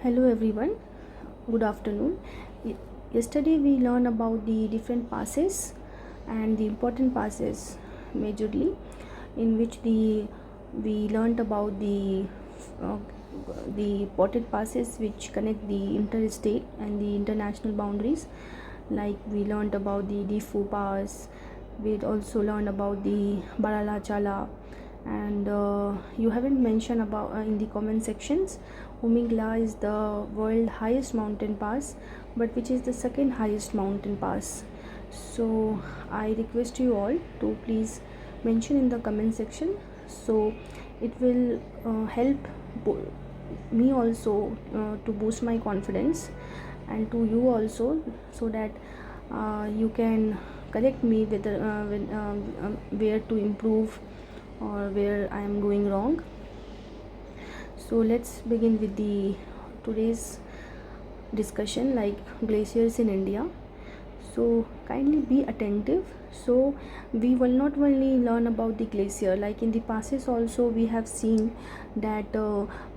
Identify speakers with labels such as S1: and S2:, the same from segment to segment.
S1: Hello everyone, good afternoon. Yesterday we learned about the different passes and the important passes majorly, in which we learned about uh, the important passes which connect the interstate and the international boundaries. Like we learned about the Difu Pass, we also learned about the Barala Chala, and you haven't mentioned about in the comment sections. Umingla is the world highest mountain pass, but which is the second highest mountain pass. So I request you all to please mention in the comment section, so it will help me also to boost my confidence, and to you also, so that you can correct me whether where to improve or where I am going wrong. So let's begin with the today's discussion, like glaciers in India. So kindly be attentive. So we will not only learn about the glacier, like in the passes also we have seen that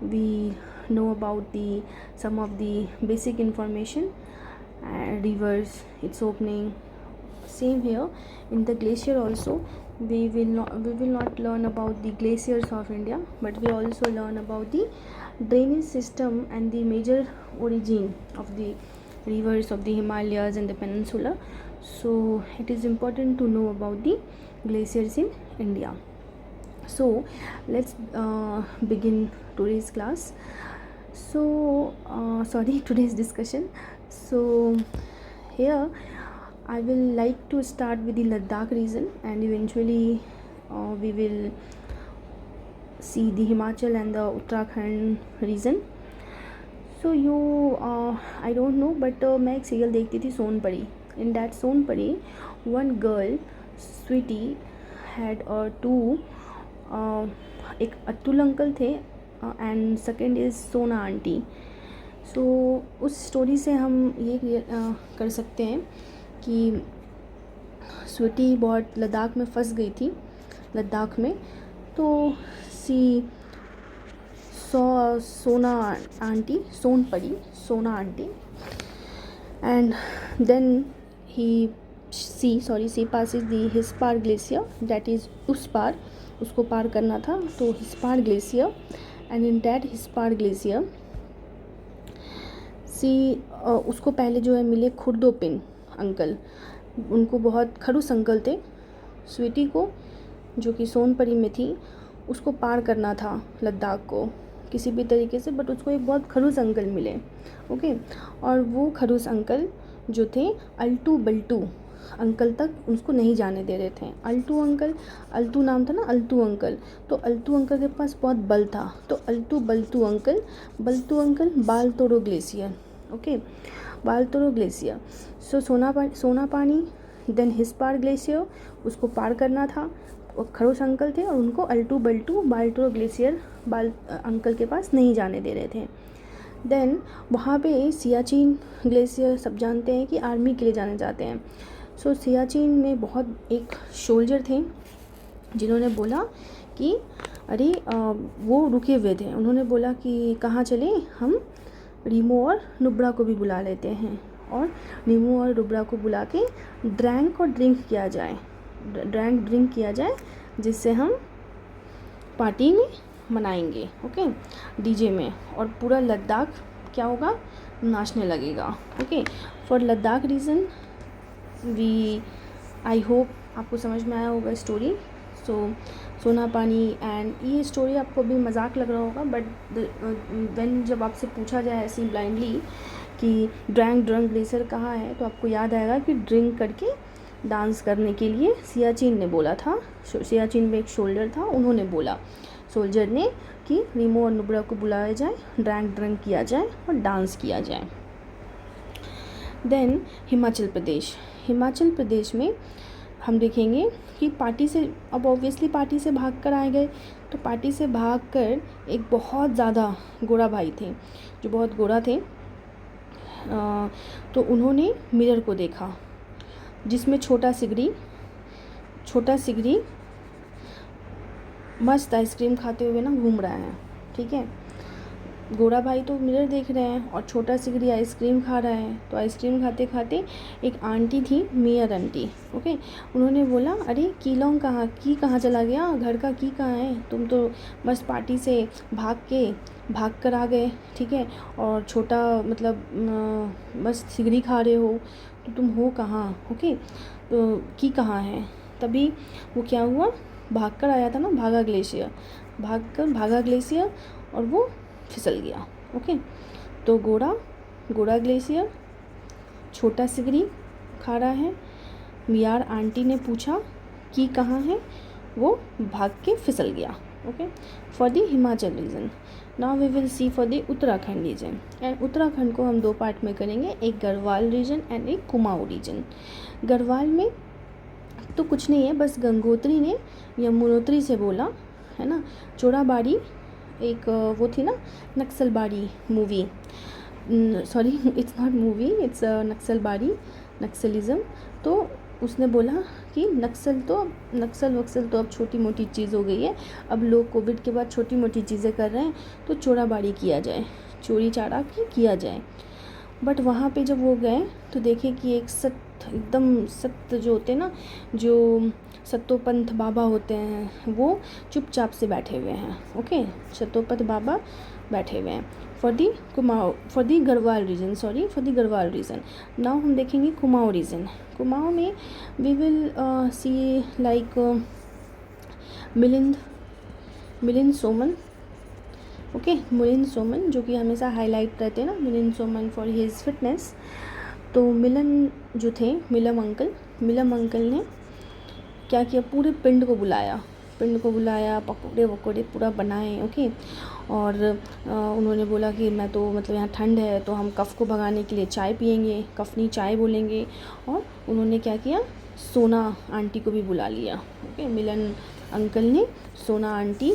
S1: we know about the some of the basic information, rivers, its opening. Same here in the glacier also, we will not learn about the glaciers of India, but we also learn about the drainage system and the major origin of the rivers of the Himalayas and the peninsula. So it is important to know about the glaciers in India. So let's begin today's class. So today's discussion. So here I will like to start with the Ladakh region, and eventually we will see the Himachal and the Uttarakhand region. So I don't know, but मैं एक serial देखती थी Sonpari. In that Sonpari, one girl, Sweetie, had two एक Atul uncle थे and second is सोना aunty. सो उस story से हम ये कर सकते हैं कि स्वीटी बहुत लद्दाख में फंस गई थी. लद्दाख में तो Sona aunty, Sona aunty, and then she passes the Hispar glacier, that is उस पार, उसको पार करना था. तो Hispar glacier, and in that Hispar glacier उसको पहले जो है मिले खुर्दोपिन अंकल. उनको बहुत खड़ूस अंकल थे. स्वीटी को, जो कि सोनपरी में थी, उसको पार करना था लद्दाख को किसी भी तरीके से, बट उसको एक बहुत खड़ूस अंकल मिले. ओके, और वो खड़ूस अंकल जो थे, अल्टू बल्टू अंकल तक उसको नहीं जाने दे रहे थे. अल्टू अंकल, अल्टू नाम था ना, अल्टू अंकल. तो अल्टू अंकल के पास बहुत बल था. तो Altu Baltu uncle, Baltoro glacier. Okay, Baltoro glacier. So Sona पानी, देन हिस्पार ग्लेशियर, उसको पार करना था. वो खड़ूस अंकल थे और उनको अल्टू बल्टू बालतोरो ग्लेशियर अंकल के पास नहीं जाने दे रहे थे. देन वहाँ पे सियाचिन ग्लेशियर, सब जानते हैं कि आर्मी के लिए जाने जाते हैं. सो सियाचिन में बहुत एक सोल्जर थे जिन्होंने बोला कि अरे वो रुके हुए थे. उन्होंने बोला कि कहाँ चले, हम रीमो और नुब्रा को भी बुला लेते हैं, और रीमो और नुब्रा को बुला के ड्रिंक किया जाए, जिससे हम पार्टी में मनाएंगे. ओके, डीजे में, और पूरा लद्दाख क्या होगा, नाचने लगेगा. Okay, for Ladakh region I hope आपको समझ में आया होगा स्टोरी. सो सोना पानी, एंड ये स्टोरी आपको भी मजाक लग रहा होगा, बट व्हेन जब आपसे पूछा जाए ऐसी ब्लाइंडली कि ड्रंक ग्लेशियर कहाँ है, तो आपको याद आएगा कि ड्रिंक करके डांस करने के लिए सियाचिन ने बोला था. सियाचिन में एक शोल्डर था, उन्होंने बोला, सोल्जर ने, कि रीमो और नुब्रा को बुलाया जाए, ड्रंक किया जाए और डांस किया जाए. देन हिमाचल प्रदेश में हम देखेंगे कि पार्टी से, अब ऑब्वियसली पार्टी से भाग कर आए गए. तो पार्टी से भाग कर एक बहुत ज़्यादा गोरा भाई थे, जो बहुत गोरा थे. तो उन्होंने मिरर को देखा, जिसमें छोटा सिगरी मस्त आइसक्रीम खाते हुए ना घूम रहा है. ठीक है, गोरा भाई तो मिरर देख रहे हैं और छोटा सिगरी आइसक्रीम खा रहा है। तो आइसक्रीम खाते खाते एक आंटी थी, मेयर आंटी, ओके, उन्होंने बोला अरे कीलोंग कहाँ, की कहाँ चला गया, घर का की कहाँ है, तुम तो बस पार्टी से भाग कर आ गए, ठीक है, और छोटा मतलब बस सिगरी खा रहे हो, तो तुम हो कहाँ, ओके, तो की कहाँ है। तभी वो क्या हुआ, भाग कर आया था ना, भागा ग्लेशियर और वो फिसल गया, ओके। तो गोरा ग्लेशियर, छोटा सिगरी खा रहा है, मियार आंटी ने पूछा कि कहाँ है, वो भाग के फिसल गया, okay. For the Himachal region, now we will see for the Uttarakhand region. And Uttarakhand को हम 2 पार्ट में करेंगे, एक गढ़वाल रीजन एंड एक कुमाऊं रीजन। गढ़वाल में तो कुछ नहीं है, बस गंगोत्री ने यमुनोत्री से बोला, है ना, चोराबाड़ी एक वो थी ना, Naxalbari movie, sorry it's not movie, it's Naxalbari, Naxalism. तो उसने बोला कि नक्सल वक्सल तो अब छोटी मोटी चीज़ हो गई है, अब लोग कोविड के बाद छोटी मोटी चीज़ें कर रहे हैं, तो चोराबाड़ी किया जाए, चोरी चारा किया जाए। बट वहाँ पे जब वो गए तो देखे कि एक एकदम सत्य जो होते हैं ना, जो सत्तोपंथ बाबा होते हैं, वो चुपचाप से बैठे हुए हैं, ओके, सत्तोपंथ बाबा बैठे हुए हैं। For the Garhwal region. नाउ हम देखेंगे कुमाऊं रीजन। कुमाऊं में we will see like Milind Soman, okay, Milind Soman जो कि हमेशा हाईलाइट रहते हैं ना, Milind Soman for his fitness. तो मिलन जो थे, मिलम अंकल ने क्या किया, पूरे पिंड को बुलाया, पकौड़े वकौड़े पूरा बनाए, ओके। और उन्होंने बोला कि मैं तो मतलब यहाँ ठंड है तो हम कफ़ को भगाने के लिए चाय पियेंगे, कफ़ नहीं चाय बोलेंगे। और उन्होंने क्या किया, सोना आंटी को भी बुला लिया, ओके, मिलन अंकल ने सोना आंटी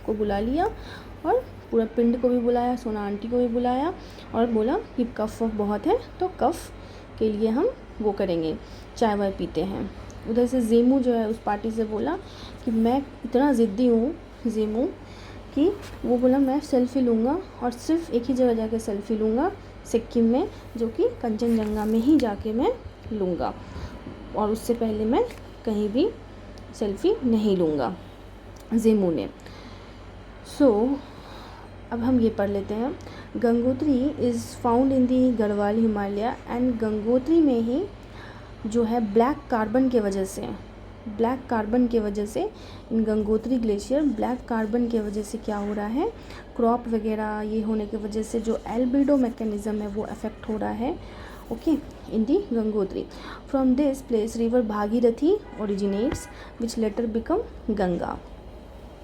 S1: को बुला लिया और पूरा पिंड को भी बुलाया, सोना आंटी को भी बुलाया और बोला कि कफ़ बहुत है तो कफ़ के लिए हम वो करेंगे, चाय वाय पीते हैं। उधर से जेमू जो है उस पार्टी से बोला कि मैं इतना ज़िद्दी हूँ जेमू कि वो बोला मैं सेल्फ़ी लूँगा और सिर्फ एक ही जगह जाके सेल्फ़ी लूँगा, सिक्किम में, जो कि कंचनजंगा में ही जाके मैं लूँगा, और उससे पहले मैं कहीं भी सेल्फ़ी नहीं लूँगा, जेमू ने। सो अब हम ये पढ़ लेते हैं। Gangotri is found in the Garhwal Himalaya, and Gangotri में ही जो है ब्लैक कार्बन के वजह से इन गंगोत्री ग्लेशियर, ब्लैक कार्बन के वजह से क्या हो रहा है, क्रॉप वगैरह ये होने की वजह से जो एल्बिडो मैकेनिज़्म है वो अफेक्ट हो रहा है, okay, in the Gangotri. From this place river Bhagirathi originates which later become Ganga,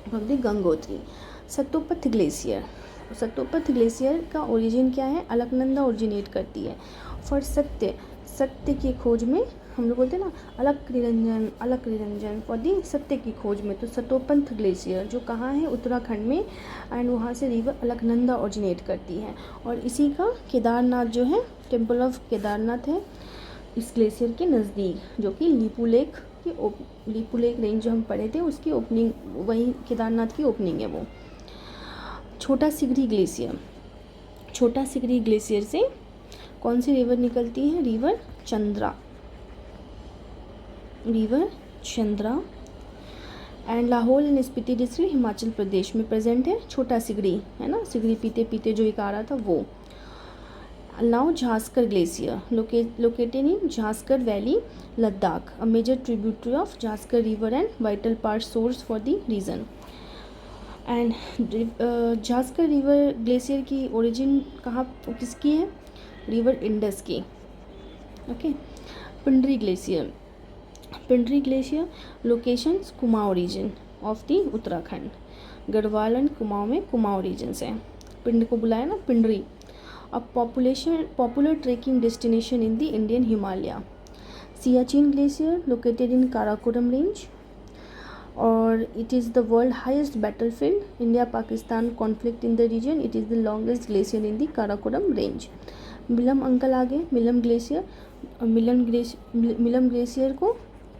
S1: from the Gangotri. Satopanth glacier का ओरिजिन क्या है, अलकनंदा ओरिजिनेट करती है। फॉर सत्य की खोज में, हम लोग बोलते हैं ना अलक निरंजन, फॉर दी सत्य की खोज में, तो सतोपंथ ग्लेशियर जो कहाँ है, उत्तराखंड में, एंड वहाँ से रिवर अलकनंदा ओरिजिनेट करती है। और इसी का केदारनाथ जो है, टेम्पल ऑफ केदारनाथ है इस ग्लेशियर के नज़दीक, जो कि लीपू लेक रेंज जो हम पढ़े थे उसकी ओपनिंग, वही केदारनाथ की ओपनिंग है वो। छोटा सिगरी ग्लेशियर से कौन सी रिवर निकलती है, river Chandra, and Lahaul and Spiti district Himachal Pradesh में प्रेजेंट है छोटा सिगरी, है ना, सिगरी पीते पीते जो एक आ रहा था वो। Now Zanskar glacier located in Zanskar valley, Ladakh, a major tributary of Zanskar river and vital part source for the region. And Zanskar river glacier की ओरिजिन कहाँ, किसकी है, रिवर इंडस की, okay. Pindari glacier locations Kumaon region of the Uttarakhand, Garhwal and Kumaon में कुमाऊं रीजन से। पिंड को बुलाया ना, Pindari, a popular trekking destination in the Indian Himalaya. Siachen glacier located in Karakoram range, और it is the world highest battlefield, India Pakistan conflict in the region, it is the longest glacier in the Karakoram range। Milam uncle आगे, Milam glacier को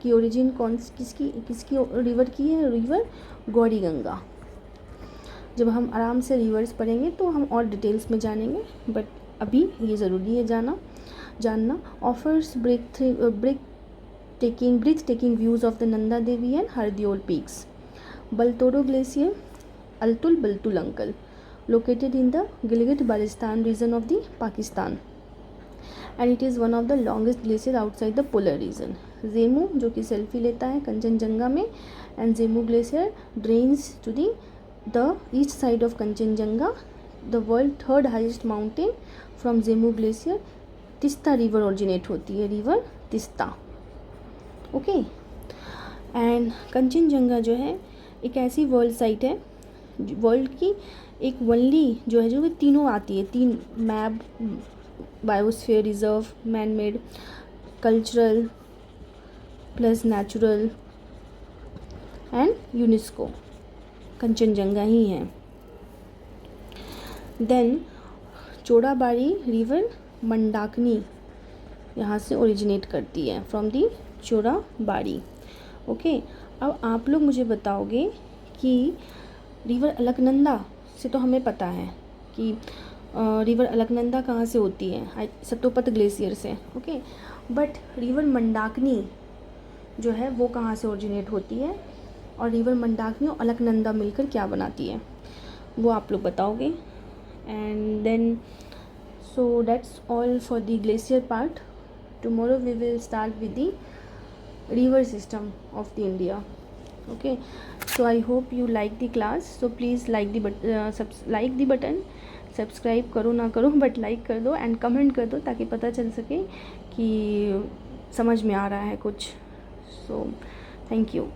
S1: की origin किसकी river की है, river Gauri Ganga. जब हम आराम से रिवर्स पढ़ेंगे तो हम और डिटेल्स में जानेंगे, बट अभी ये ज़रूरी है जानना। Offers breathtaking views of the Nanda Devi and Hardeol peaks. Baltoro glacier, Altul Baltul uncle, located in the Gilgit-Baltistan region of the Pakistan, and it is one of the longest glacier outside the polar region. Zemu जो कि selfie लेता है कंचनजंगा में, and Zemu glacier drains to the east side of Kanchenjunga, the world third highest mountain. From Zemu glacier Teesta river originate होती है, river Teesta, okay. And Kanchenjunga जो है एक ऐसी वर्ल्ड साइट है, वर्ल्ड की एक वनली जो है, जो कि तीनों आती है, 3 map, biosphere reserve, man made, cultural plus natural and UNESCO, Kanchenjunga ही है। देन चोड़ाबाड़ी रिवर मंदाकिनी यहाँ से ओरिजिनेट करती है, फ्रॉम दी चोड़ाबाड़ी, ओके। अब आप लोग मुझे बताओगे कि रिवर अलकनंदा से तो हमें पता है कि रिवर अलकनंदा कहाँ से होती है, सतोपत ग्लेशियर से, ओके। बट रिवर मंदाकिनी जो है वो कहाँ से ओरिजिनेट होती है, और रिवर मंदाकिनी और अलकनंदा मिलकर क्या बनाती है, वो आप लोग बताओगे। And then so that's all for the glacier part. Tomorrow we will start with the river system of the India, okay. So I hope you like the class, so please like the button, subscribe करो ना करो but like कर दो and comment कर दो, ताकि पता चल सके कि समझ में आ रहा है कुछ। So thank you.